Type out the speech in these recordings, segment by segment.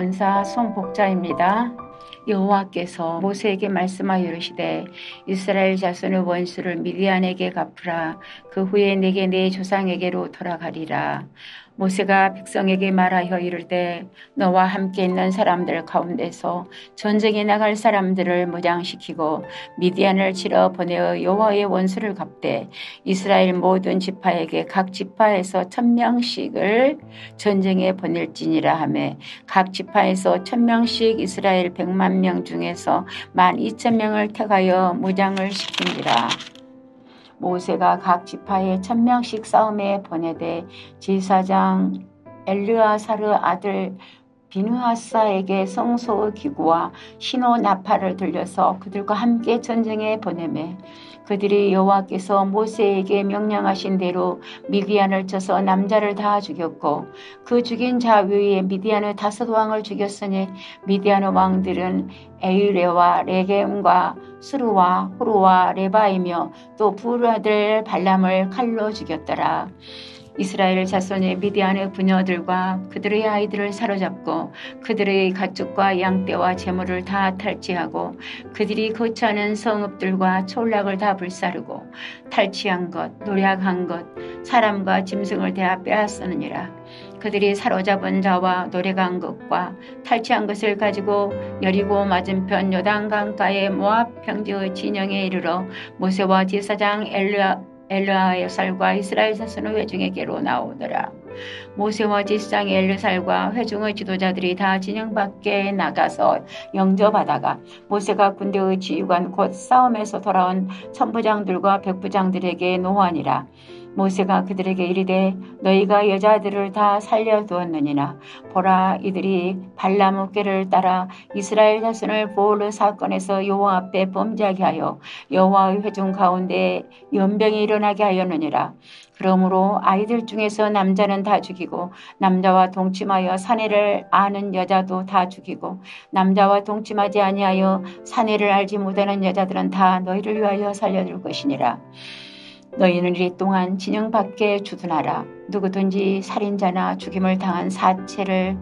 권사 손복자입니다. 여호와께서 모세에게 말씀하여 이르시되 이스라엘 자손의 원수를 미디안에게 갚으라. 그 후에 내게 내 조상에게로 돌아가리라. 모세가 백성에게 말하여 이르되 너와 함께 있는 사람들 가운데서 전쟁에 나갈 사람들을 무장시키고 미디안을 치러 보내어 여호와의 원수를 갚되 이스라엘 모든 지파에게 각 지파에서 1000명씩을 전쟁에 보낼지니라 하매 각 지파에서 1000명씩 이스라엘 100만 명 중에서 12,000명을 택하여 무장을 시키니라. 모세가 각 지파에 1000명씩 싸움에 보내되 제사장 엘르아사르 아들 비느하사에게 성소의 기구와 신호 나팔을 들려서 그들과 함께 전쟁에 보내매 그들이 여호와께서 모세에게 명령하신 대로 미디안을 쳐서 남자를 다 죽였고 그 죽인 자 외에 미디안의 5왕을 죽였으니 미디안의 왕들은 에유레와 레겜과 스루와 후루와 레바이며 또 부르아들 발람을 칼로 죽였더라. 이스라엘 자손이 미디안의 부녀들과 그들의 아이들을 사로잡고 그들의 가축과 양떼와 재물을 다 탈취하고 그들이 거처하는 성읍들과 촌락을 다 불사르고 탈취한 것, 노략한 것, 사람과 짐승을 다 빼앗으느니라. 그들이 사로잡은 자와 노래간 것과 탈취한 것을 가지고 여리고 맞은편 요단강가의 모압 평지의 진영에 이르러 모세와 제사장 엘르아살과 이스라엘 자손의 회중에게로 나오더라. 모세와 제사장 엘르살과 회중의 지도자들이 다 진영 밖에 나가서 영접하다가 모세가 군대의 지휘관 곧 싸움에서 돌아온 천부장들과 백부장들에게 노하니라. 모세가 그들에게 이르되 너희가 여자들을 다 살려두었느니라. 보라, 이들이 발람의 꾀를 따라 이스라엘 자손을 보홀의 사건에서 여호와 앞에 범죄하게 하여 여호와의 회중 가운데 연병이 일어나게 하였느니라. 그러므로 아이들 중에서 남자는 다 죽이고 남자와 동침하여 사내를 아는 여자도 다 죽이고 남자와 동침하지 아니하여 사내를 알지 못하는 여자들은 다 너희를 위하여 살려둘 것이니라. 너희는 이리 동안 진영 밖에 주둔하라. 누구든지 살인자나 죽임을 당한 사체를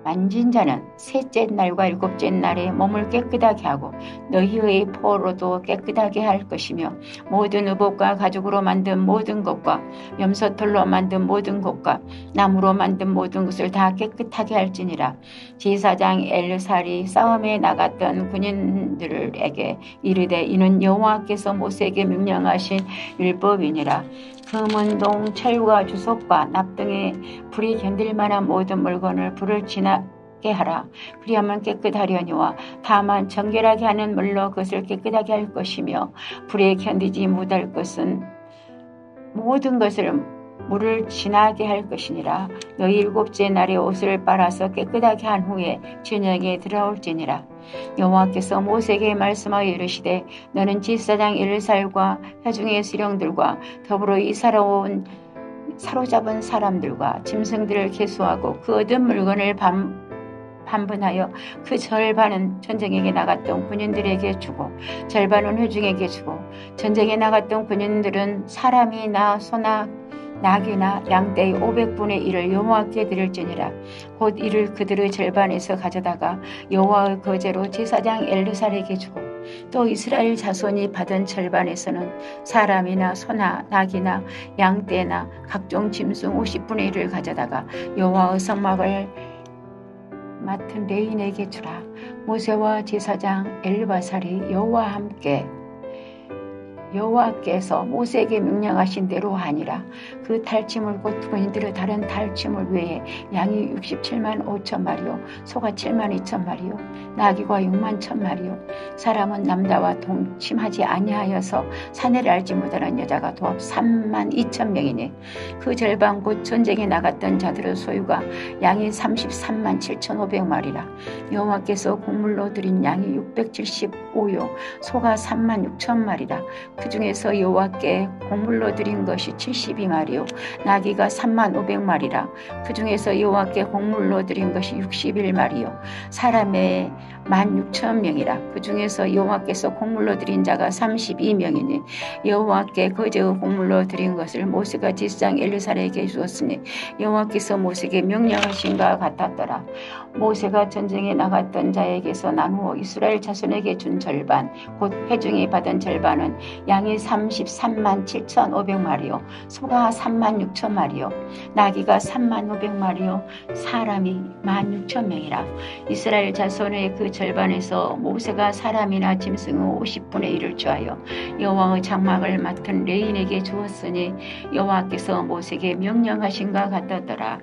만진 자는 셋째 날과 일곱째 날에 몸을 깨끗하게 하고 너희의 포로도 깨끗하게 할 것이며 모든 의복과 가죽으로 만든 모든 것과 염소털로 만든 모든 것과 나무로 만든 모든 것을 다 깨끗하게 할지니라. 제사장 엘르살이 싸움에 나갔던 군인들에게 이르되 이는 여호와께서 모세에게 명령하신 율법이니라. 금은동 철과 주석과 납 등의 불이 견딜 만한 모든 물건을 불을 지나게 하라. 그리하면 깨끗하려니와 다만 정결하게 하는 물로 그것을 깨끗하게 할 것이며 불에 견디지 못할 것은 모든 것을 물을 지나게 할 것이니라. 너희 일곱째 날에 옷을 빨아서 깨끗하게 한 후에 진영에 들어올지니라. 여호와께서 모세에게 말씀하여 이르시되 너는 제사장 엘르살과 회중의 수령들과 더불어 이 사로잡은 사람들과 짐승들을 계수하고 그 얻은 물건을 반분하여 그 절반은 전쟁에 나갔던 군인들에게 주고 절반은 회중에게 주고 전쟁에 나갔던 군인들은 사람이나 소나 낙이나 양떼의 500분의 1을 여호와께 드릴지니라. 곧 이를 그들의 절반에서 가져다가 여호와의 거제로 제사장 엘르살에게 주고 또 이스라엘 자손이 받은 절반에서는 사람이나 소나 낙이나 양떼나 각종 짐승 50분의 1을 가져다가 여호와의 성막을 맡은 레인에게 주라. 모세와 제사장 엘르바살이 여호와와 함께 여호와께서 모세에게 명령하신 대로 하니라. 그 탈취물 곧 군인들의 다른 탈취물 외에 양이 67만 5천 마리요 소가 7만 2천 마리요 나귀가 6만 1천 마리요 사람은 남자와 동침하지 아니하여서 사내를 알지 못하는 여자가 도합 3만 2천 명이니 그 절반 곧 전쟁에 나갔던 자들의 소유가 양이 33만 7,500마리라. 여호와께서 곡물로 드린 양이 675요 소가 3만 6천 마리라. 그 중에서 여호와께 곡물로 드린 것이 72마리요 나귀가 3만 500마리라. 그 중에서 여호와께 곡물로 드린 것이 61마리요 사람의 16,000명이라. 그 중에서 여호와께서 곡물로 드린 자가 32명이니 여호와께 거저 곡물로 드린 것을 모세가 제사장 엘르사에게 주었으니 여호와께서 모세에게 명령하신 바 같았더라. 모세가 전쟁에 나갔던 자에게서 나누어 이스라엘 자손에게 준 절반 곧 회중이 받은 절반은 양이 33만 7,500마리요 소가 3만 6천 마리요 나귀가 3만 500마리요 사람이 16,000명이라. 이스라엘 자손의 그 절반에서 모세가 사람이나 짐승의 50분의 1을 주하여 여호와의 장막을 맡은 레인에게 주었으니 여호와께서 모세에게 명령하신가 같았더라.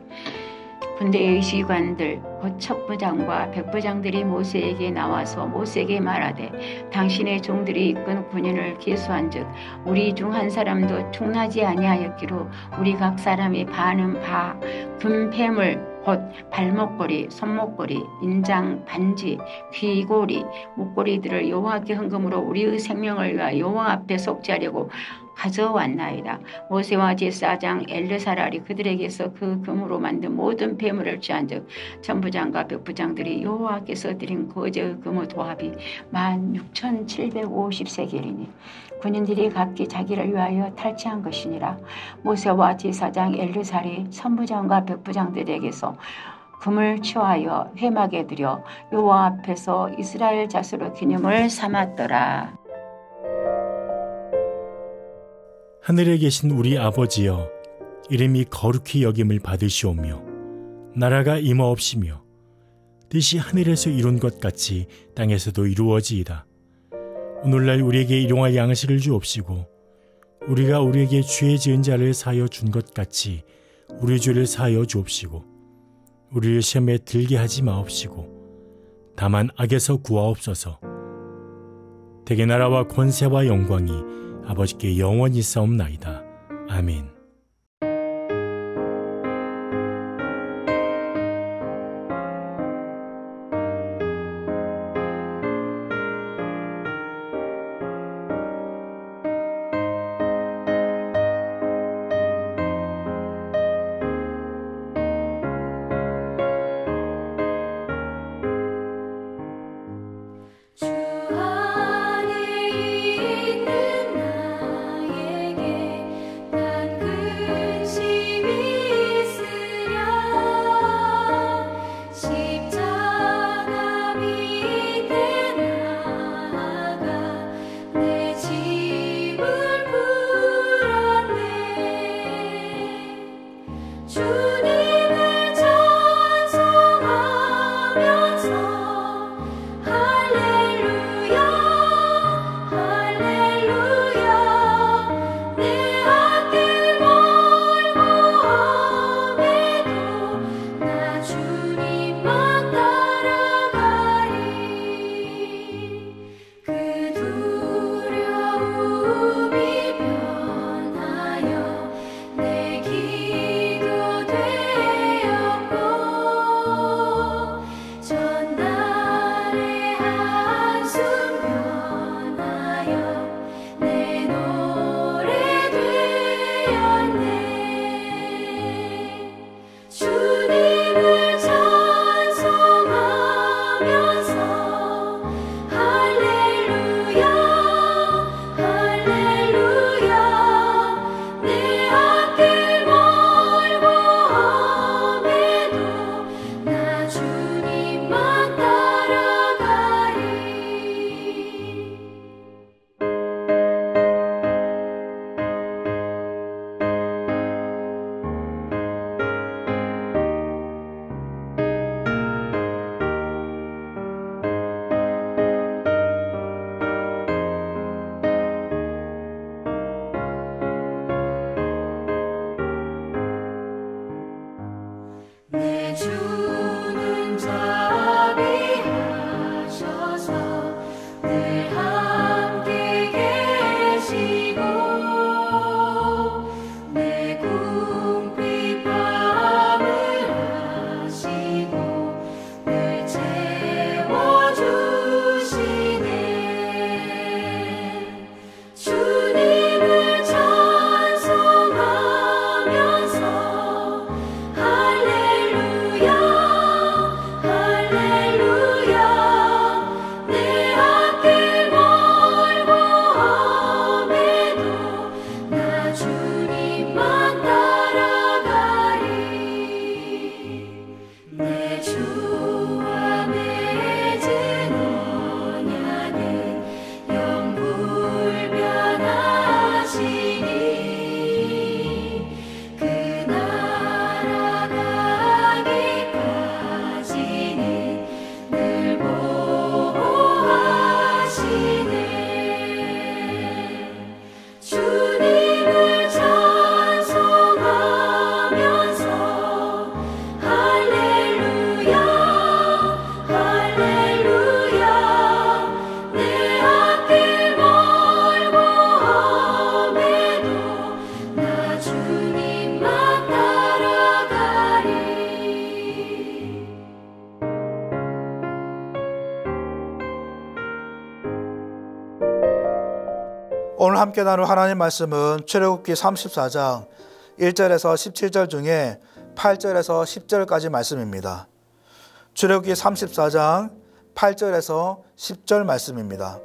군대의 지휘관들 곧 첩부장과 백부장들이 모세에게 나와서 모세에게 말하되 당신의 종들이 이끈 군인을 계수한즉 우리 중 한 사람도 충나지 아니하였기로 우리 각 사람이 바는 바 금폐물 곧 발목걸이, 손목걸이, 인장, 반지, 귀고리, 목걸이들을 여호와께 헌금으로 우리의 생명을 위하여 여호와 앞에 속지 하려고 가져왔나이다. 모세와 제사장 엘르사랄이 그들에게서 그 금으로 만든 모든 폐물을 취한즉 천부장과 백부장들이 여호와께서 드린 거제의 금의 도합이 16,750세겔이니 군인들이 각기 자기를 위하여 탈취한 것이니라. 모세와 제사장 엘르사리 천부장과 백부장들에게서 금을 취하여 회막에 들여 여호와 앞에서 이스라엘 자손의 기념을 삼았더라. 하늘에 계신 우리 아버지여, 이름이 거룩히 여김을 받으시오며 나라가 임하옵시며 뜻이 하늘에서 이룬 것 같이 땅에서도 이루어지이다. 오늘날 우리에게 일용할 양식을 주옵시고 우리가 우리에게 죄 지은 자를 사하여 준 것 같이 우리 죄를 사하여 주옵시고 우리를 시험에 들게 하지 마옵시고 다만 악에서 구하옵소서. 대개 나라와 권세와 영광이 아버지께 영원히 싸움나이다. 아멘. 두려움이 변하여 내 기도 함께 나눌 하나님 말씀은 출애굽기 34장 1절에서 17절 중에 8절에서 10절까지 말씀입니다. 출애굽기 34장 8절에서 10절 말씀입니다.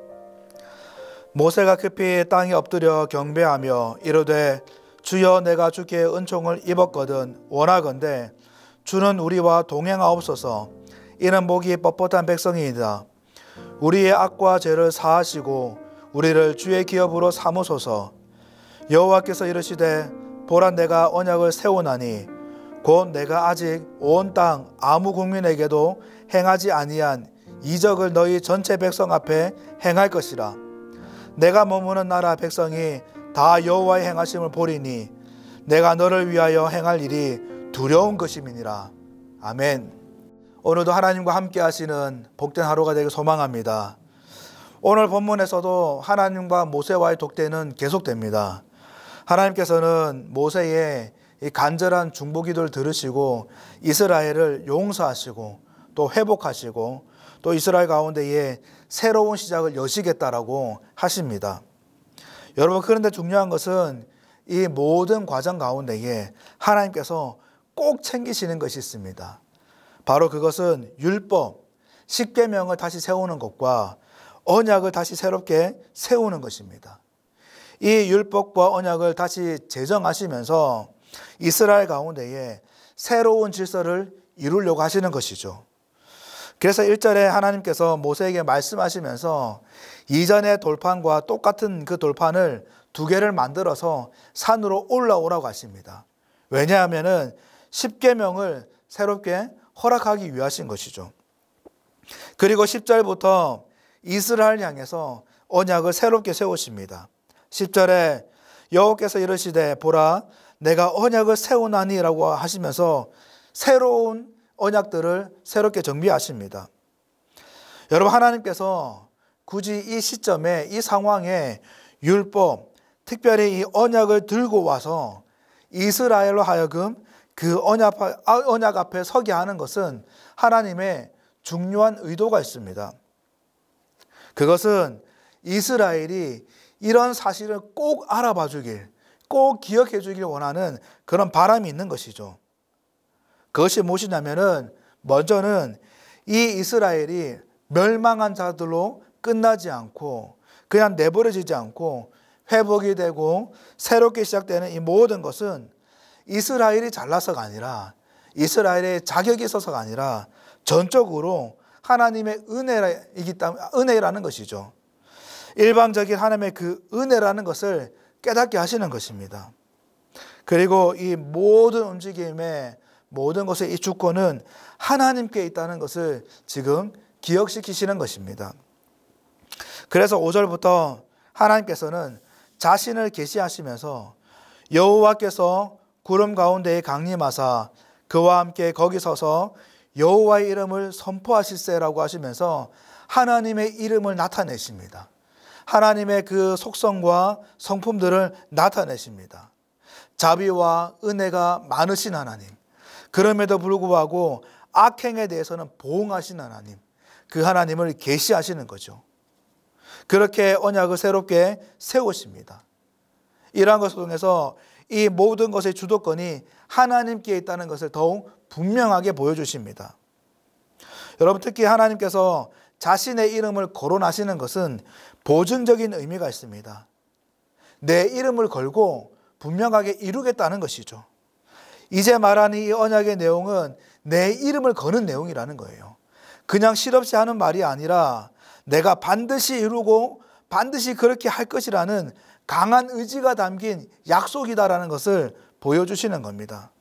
모세가 급히 땅에 엎드려 경배하며 이르되 주여 내가 주께 은총을 입었거든 원하건대 주는 우리와 동행하옵소서. 이는 목이 뻣뻣한 백성이니이다. 우리의 악과 죄를 사하시고 우리를 주의 기업으로 삼으소서. 여호와께서 이르시되 보라 내가 언약을 세우나니 곧 내가 아직 온 땅 아무 국민에게도 행하지 아니한 이적을 너희 전체 백성 앞에 행할 것이라. 내가 머무는 나라 백성이 다 여호와의 행하심을 보리니 내가 너를 위하여 행할 일이 두려운 것임이니라. 아멘. 오늘도 하나님과 함께 하시는 복된 하루가 되길 소망합니다. 오늘 본문에서도 하나님과 모세와의 독대는 계속됩니다. 하나님께서는 모세의 이 간절한 중보기도를 들으시고 이스라엘을 용서하시고 또 회복하시고 또 이스라엘 가운데에 새로운 시작을 여시겠다라고 하십니다. 여러분, 그런데 중요한 것은 이 모든 과정 가운데에 하나님께서 꼭 챙기시는 것이 있습니다. 바로 그것은 율법, 십계명을 다시 세우는 것과 언약을 다시 새롭게 세우는 것입니다. 이 율법과 언약을 다시 제정하시면서 이스라엘 가운데에 새로운 질서를 이루려고 하시는 것이죠. 그래서 1절에 하나님께서 모세에게 말씀하시면서 이전의 돌판과 똑같은 그 돌판을 두 개를 만들어서 산으로 올라오라고 하십니다. 왜냐하면 십계명을 새롭게 허락하기 위하신 것이죠. 그리고 10절부터 이스라엘 향해서 언약을 새롭게 세우십니다. 10절에 여호와께서 이르시되 보라 내가 언약을 세우나니 라고 하시면서 새로운 언약들을 새롭게 정비하십니다. 여러분, 하나님께서 굳이 이 시점에 이 상황에 율법, 특별히 이 언약을 들고 와서 이스라엘로 하여금 그 언약 앞에 서게 하는 것은 하나님의 중요한 의도가 있습니다. 그것은 이스라엘이 이런 사실을 꼭 알아봐 주길, 꼭 기억해 주길 원하는 그런 바람이 있는 것이죠. 그것이 무엇이냐면은 먼저는 이 이스라엘이 멸망한 자들로 끝나지 않고 그냥 내버려지지 않고 회복이 되고 새롭게 시작되는 이 모든 것은 이스라엘이 잘나서가 아니라 이스라엘의 자격이 있어서가 아니라 전적으로 하나님의 은혜라는 것이죠. 일방적인 하나님의 그 은혜라는 것을 깨닫게 하시는 것입니다. 그리고 이 모든 움직임의 모든 것의 이 주권은 하나님께 있다는 것을 지금 기억시키시는 것입니다. 그래서 5절부터 하나님께서는 자신을 계시하시면서 여호와께서 구름 가운데에 강림하사 그와 함께 거기 서서 여호와의 이름을 선포하실세라고 하시면서 하나님의 이름을 나타내십니다. 하나님의 그 속성과 성품들을 나타내십니다. 자비와 은혜가 많으신 하나님, 그럼에도 불구하고 악행에 대해서는 보응하신 하나님, 그 하나님을 계시하시는 거죠. 그렇게 언약을 새롭게 세우십니다. 이러한 것을 통해서 이 모든 것의 주도권이 하나님께 있다는 것을 더욱 분명하게 보여주십니다. 여러분, 특히 하나님께서 자신의 이름을 거론하시는 것은 보증적인 의미가 있습니다. 내 이름을 걸고 분명하게 이루겠다는 것이죠. 이제 말하는 이 언약의 내용은 내 이름을 거는 내용이라는 거예요. 그냥 실없이 하는 말이 아니라 내가 반드시 이루고 반드시 그렇게 할 것이라는 강한 의지가 담긴 약속이다라는 것을 보여주시는 겁니다.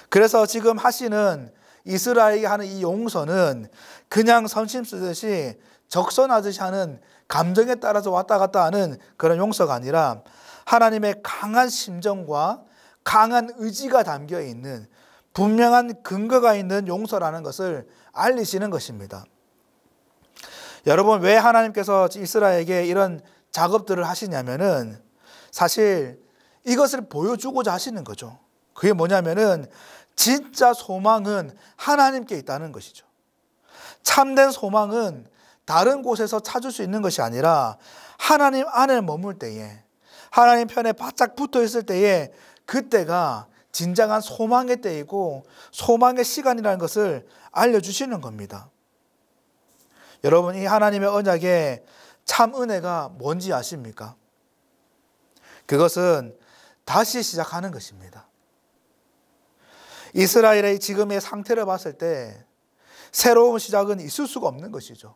그래서 지금 하시는 이스라엘에게 하는 이 용서는 그냥 선심 쓰듯이 적선하듯이 하는 감정에 따라서 왔다 갔다 하는 그런 용서가 아니라 하나님의 강한 심정과 강한 의지가 담겨 있는 분명한 근거가 있는 용서라는 것을 알리시는 것입니다. 여러분, 왜 하나님께서 이스라엘에게 이런 작업들을 하시냐면은 사실 이것을 보여주고자 하시는 거죠. 그게 뭐냐면은 진짜 소망은 하나님께 있다는 것이죠. 참된 소망은 다른 곳에서 찾을 수 있는 것이 아니라 하나님 안에 머물 때에, 하나님 편에 바짝 붙어 있을 때에, 그때가 진정한 소망의 때이고 소망의 시간이라는 것을 알려주시는 겁니다. 여러분, 이 하나님의 언약의 참 은혜가 뭔지 아십니까? 그것은 다시 시작하는 것입니다. 이스라엘의 지금의 상태를 봤을 때 새로운 시작은 있을 수가 없는 것이죠.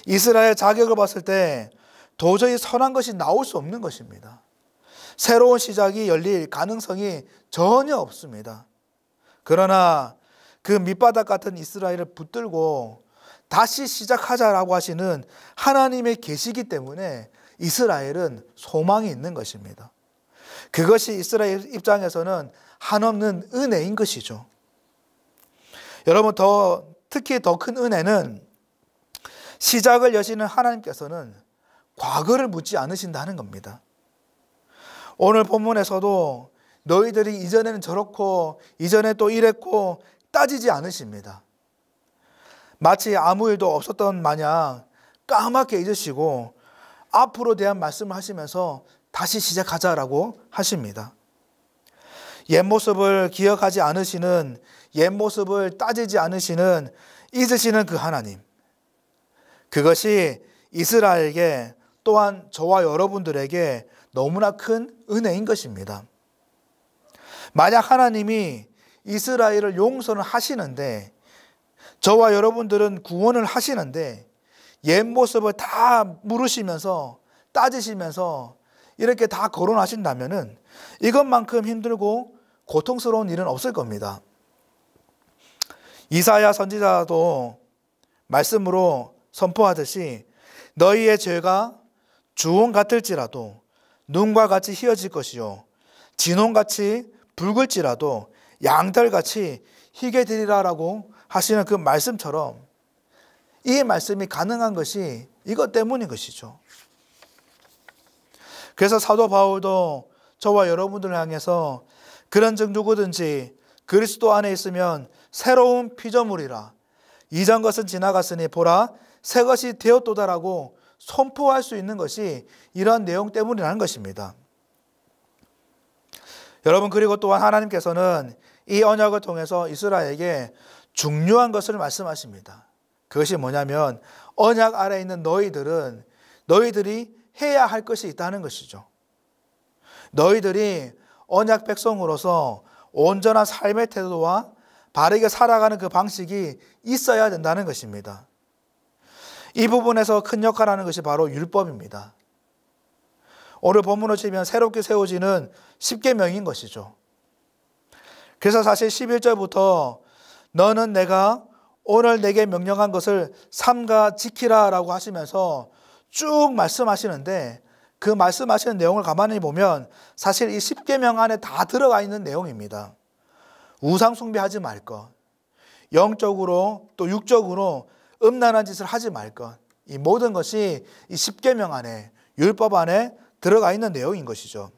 이스라엘 자격을 봤을 때 도저히 선한 것이 나올 수 없는 것입니다. 새로운 시작이 열릴 가능성이 전혀 없습니다. 그러나 그 밑바닥 같은 이스라엘을 붙들고 다시 시작하자라고 하시는 하나님의 계시이기 때문에 이스라엘은 소망이 있는 것입니다. 그것이 이스라엘 입장에서는 한없는 은혜인 것이죠. 여러분, 특히 더 큰 은혜는 시작을 여시는 하나님께서는 과거를 묻지 않으신다는 겁니다. 오늘 본문에서도 너희들이 이전에는 저렇고 이전에 또 이랬고 따지지 않으십니다. 마치 아무 일도 없었던 마냥 까맣게 잊으시고 앞으로 대한 말씀을 하시면서 다시 시작하자라고 하십니다. 옛 모습을 기억하지 않으시는, 옛 모습을 따지지 않으시는, 잊으시는 그 하나님, 그것이 이스라엘에게 또한 저와 여러분들에게 너무나 큰 은혜인 것입니다. 만약 하나님이 이스라엘을 용서를 하시는데, 저와 여러분들은 구원을 하시는데 옛 모습을 다 물으시면서 따지시면서 이렇게 다 거론하신다면은 이것만큼 힘들고 고통스러운 일은 없을 겁니다. 이사야 선지자도 말씀으로 선포하듯이 너희의 죄가 주홍 같을지라도 눈과 같이 희어질 것이요 진홍같이 붉을지라도 양털같이 희게 되리라라고 하시는 그 말씀처럼 이 말씀이 가능한 것이 이것 때문인 것이죠. 그래서 사도 바울도 저와 여러분들을 향해서 그런즉 누구든지 그리스도 안에 있으면 새로운 피조물이라 이전 것은 지나갔으니 보라 새 것이 되었도다라고 선포할 수 있는 것이 이런 내용 때문이라는 것입니다. 여러분, 그리고 또한 하나님께서는 이 언약을 통해서 이스라엘에게 중요한 것을 말씀하십니다. 그것이 뭐냐면 언약 아래에 있는 너희들이 해야 할 것이 있다는 것이죠. 너희들이 언약 백성으로서 온전한 삶의 태도와 바르게 살아가는 그 방식이 있어야 된다는 것입니다. 이 부분에서 큰 역할을 하는 것이 바로 율법입니다. 오늘 본문을 치면 새롭게 세워지는 십계명인 것이죠. 그래서 사실 11절부터 너는 내가 오늘 내게 명령한 것을 삼가 지키라 라고 하시면서 쭉 말씀하시는데 그 말씀하시는 내용을 가만히 보면 사실 이 십계명 안에 다 들어가 있는 내용입니다. 우상 숭배하지 말 것, 영적으로 또 육적으로 음란한 짓을 하지 말 것, 이 모든 것이 이 십계명 안에, 율법 안에 들어가 있는 내용인 것이죠.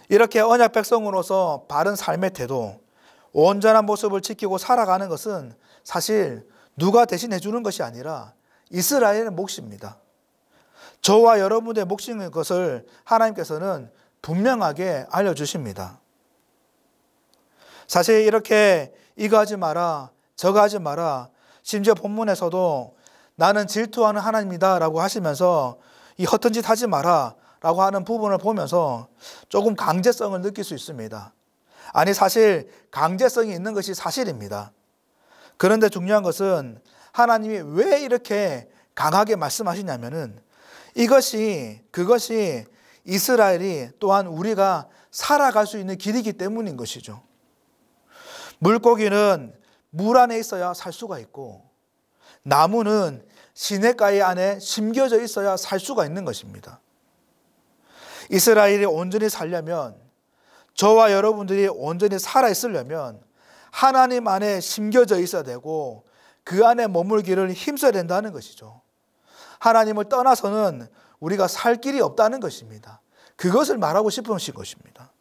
이렇게 언약 백성으로서 바른 삶의 태도, 온전한 모습을 지키고 살아가는 것은 사실 누가 대신해 주는 것이 아니라 이스라엘의 몫입니다. 저와 여러분의 몫인 것을 하나님께서는 분명하게 알려주십니다. 사실 이렇게 이거 하지 마라, 저거 하지 마라, 심지어 본문에서도 나는 질투하는 하나님이다 라고 하시면서 이 허튼 짓 하지 마라 라고 하는 부분을 보면서 조금 강제성을 느낄 수 있습니다. 아니, 사실 강제성이 있는 것이 사실입니다. 그런데 중요한 것은 하나님이 왜 이렇게 강하게 말씀하시냐면은 그것이 이스라엘이 또한 우리가 살아갈 수 있는 길이기 때문인 것이죠. 물고기는 물 안에 있어야 살 수가 있고 나무는 시냇가에 안에 심겨져 있어야 살 수가 있는 것입니다. 이스라엘이 온전히 살려면, 저와 여러분들이 온전히 살아있으려면 하나님 안에 심겨져 있어야 되고 그 안에 머물기를 힘써야 된다는 것이죠. 하나님을 떠나서는 우리가 살 길이 없다는 것입니다. 그것을 말하고 싶으신 것입니다.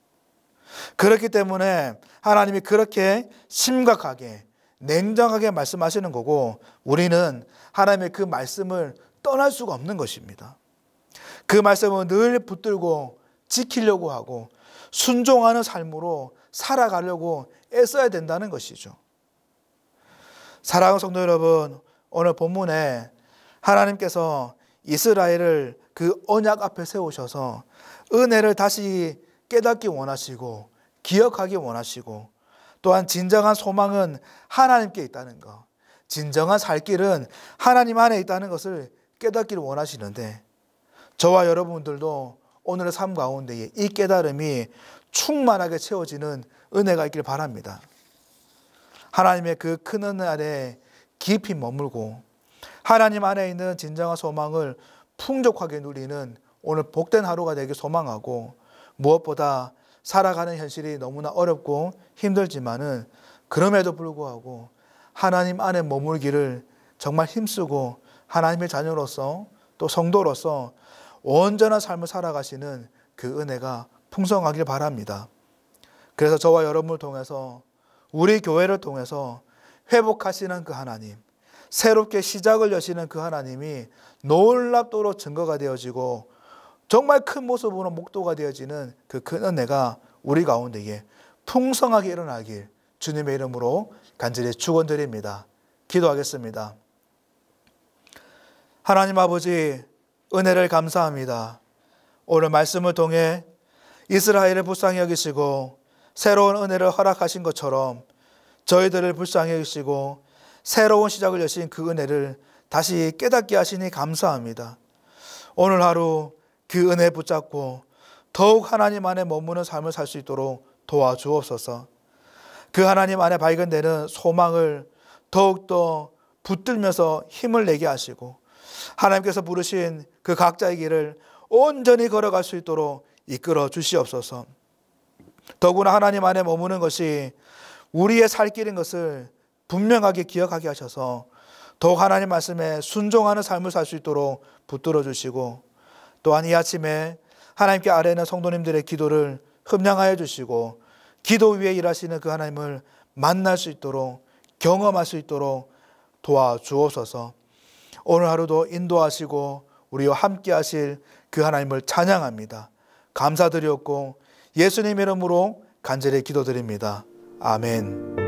그렇기 때문에 하나님이 그렇게 심각하게 냉정하게 말씀하시는 거고 우리는 하나님의 그 말씀을 떠날 수가 없는 것입니다. 그 말씀은 늘 붙들고 지키려고 하고 순종하는 삶으로 살아가려고 애써야 된다는 것이죠. 사랑하는 성도 여러분, 오늘 본문에 하나님께서 이스라엘을 그 언약 앞에 세우셔서 은혜를 다시 깨닫기 원하시고 기억하기 원하시고, 또한 진정한 소망은 하나님께 있다는 것, 진정한 살 길은 하나님 안에 있다는 것을 깨닫기를 원하시는데, 저와 여러분들도 오늘의 삶 가운데에 이 깨달음이 충만하게 채워지는 은혜가 있길 바랍니다. 하나님의 그 큰 은혜 안에 깊이 머물고 하나님 안에 있는 진정한 소망을 풍족하게 누리는 오늘 복된 하루가 되길 소망하고, 무엇보다 살아가는 현실이 너무나 어렵고 힘들지만은 그럼에도 불구하고 하나님 안에 머물기를 정말 힘쓰고 하나님의 자녀로서 또 성도로서 온전한 삶을 살아가시는 그 은혜가 풍성하길 바랍니다. 그래서 저와 여러분을 통해서, 우리 교회를 통해서 회복하시는 그 하나님, 새롭게 시작을 여시는 그 하나님이 놀랍도록 증거가 되어지고 정말 큰 모습으로 목도가 되어지는 그 큰 은혜가 우리 가운데에 풍성하게 일어나길 주님의 이름으로 간절히 축원드립니다. 기도하겠습니다. 하나님 아버지, 은혜를 감사합니다. 오늘 말씀을 통해 이스라엘을 불쌍히 여기시고 새로운 은혜를 허락하신 것처럼 저희들을 불쌍히 여기시고 새로운 시작을 여신 그 은혜를 다시 깨닫게 하시니 감사합니다. 오늘 하루 그 은혜 붙잡고 더욱 하나님 안에 머무는 삶을 살 수 있도록 도와주옵소서. 그 하나님 안에 발견되는 소망을 더욱더 붙들면서 힘을 내게 하시고, 하나님께서 부르신 그 각자의 길을 온전히 걸어갈 수 있도록 이끌어 주시옵소서. 더구나 하나님 안에 머무는 것이 우리의 살 길인 것을 분명하게 기억하게 하셔서 더욱 하나님 말씀에 순종하는 삶을 살 수 있도록 붙들어 주시고, 또한 이 아침에 하나님께 아뢰는 성도님들의 기도를 흠량하여 주시고 기도 위에 일하시는 그 하나님을 만날 수 있도록, 경험할 수 있도록 도와주옵소서. 오늘 하루도 인도하시고 우리와 함께 하실 그 하나님을 찬양합니다. 감사드렸고 예수님 이름으로 간절히 기도드립니다. 아멘.